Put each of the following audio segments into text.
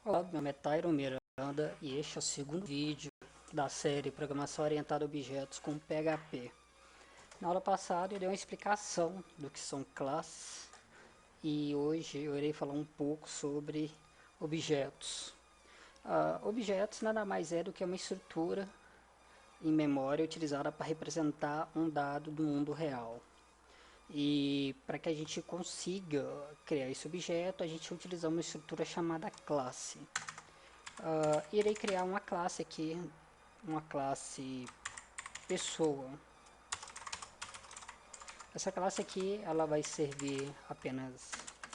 Olá, meu nome é Tyron Miranda e este é o segundo vídeo da série Programação Orientada a Objetos com PHP. Na aula passada eu dei uma explicação do que são classes e hoje eu irei falar um pouco sobre objetos. Objetos nada mais é do que uma estrutura em memória utilizada para representar um dado do mundo real. E para que a gente consiga criar esse objeto, a gente utiliza uma estrutura chamada classe. Irei criar uma classe aqui, uma classe pessoa. Essa classe aqui, ela vai servir apenas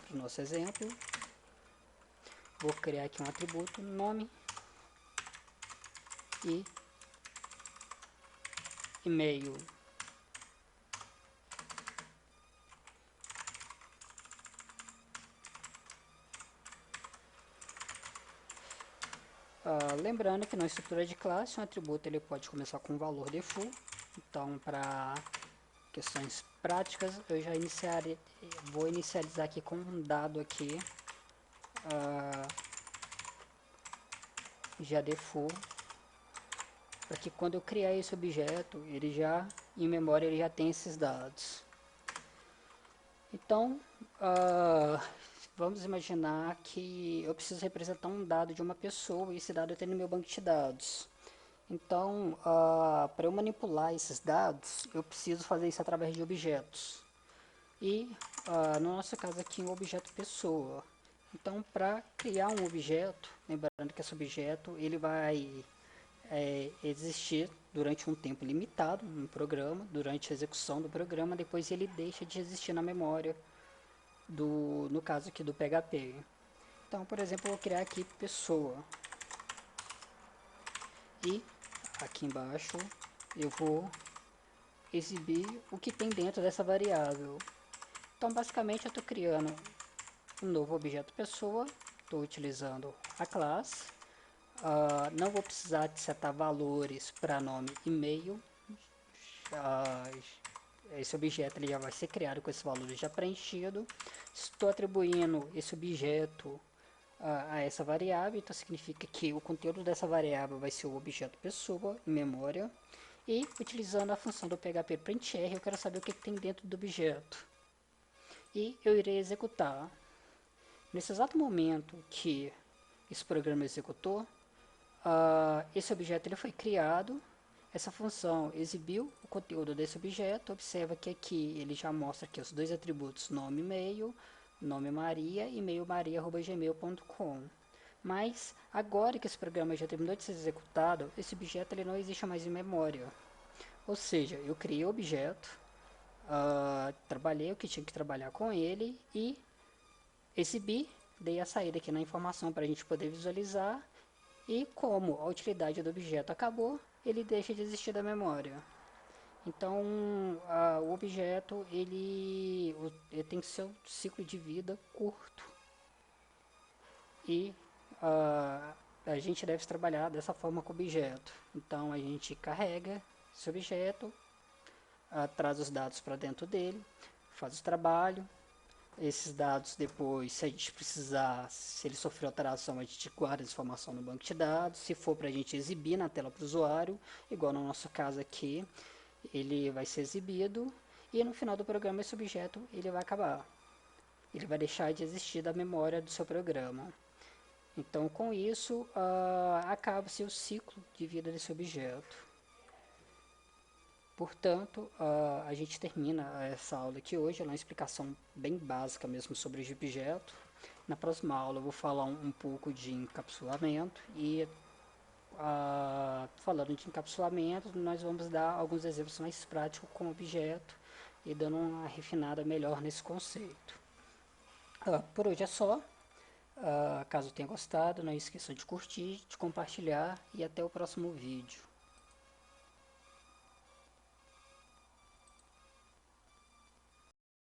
para o nosso exemplo. Vou criar aqui um atributo, nome e e-mail. Lembrando que na estrutura de classe, um atributo ele pode começar com um valor default. Então, para questões práticas, eu já vou inicializar aqui com um dado aqui, já default, para que quando eu criar esse objeto, ele já, em memória, ele já tem esses dados. Então, vamos imaginar que eu preciso representar um dado de uma pessoa e esse dado está no meu banco de dados. Então, para eu manipular esses dados, eu preciso fazer isso através de objetos. E, no nosso caso aqui, um objeto pessoa. Então, para criar um objeto, lembrando que esse objeto ele vai existir durante um tempo limitado no programa, durante a execução do programa, depois ele deixa de existir na memória, no caso aqui do PHP. Então, por exemplo, eu vou criar aqui pessoa. E aqui embaixo eu vou exibir o que tem dentro dessa variável. Então, basicamente, eu estou criando um novo objeto pessoa, estou utilizando a classe. Não vou precisar de setar valores para nome e e-mail. Esse objeto ele já vai ser criado com esse valor já preenchido. Estou atribuindo esse objeto a essa variável, então significa que o conteúdo dessa variável vai ser o objeto pessoa em memória. E utilizando a função do PHP printr, eu quero saber o que tem dentro do objeto. E eu irei executar. Nesse exato momento que esse programa executou, esse objeto ele foi criado. Essa função exibiu o conteúdo desse objeto. Observa que aqui ele já mostra aqui os dois atributos nome e e-mail, nome Maria e e-mail maria@gmail.com. Mas agora que esse programa já terminou de ser executado, esse objeto ele não existe mais em memória. Ou seja, eu criei o objeto, trabalhei o que tinha que trabalhar com ele e exibi, dei a saída aqui na informação para a gente poder visualizar. E como a utilidade do objeto acabou, ele deixa de existir da memória. Então, o objeto ele tem seu ciclo de vida curto e a gente deve trabalhar dessa forma com o objeto. Então, a gente carrega esse objeto, traz os dados para dentro dele, faz o trabalho. Esses dados depois, se a gente precisar, se ele sofrer alteração, a gente guarda essa informação no banco de dados. Se for para a gente exibir na tela para o usuário, igual no nosso caso aqui, ele vai ser exibido e no final do programa esse objeto ele vai acabar. Ele vai deixar de existir da memória do seu programa. Então, com isso, acaba-se o ciclo de vida desse objeto. Portanto, a gente termina essa aula aqui hoje. Ela é uma explicação bem básica mesmo sobre o objeto. Na próxima aula eu vou falar um pouco de encapsulamento e falando de encapsulamento, nós vamos dar alguns exemplos mais práticos com o objeto e dando uma refinada melhor nesse conceito. Por hoje é só. Caso tenha gostado, não esqueça de curtir, de compartilhar e até o próximo vídeo.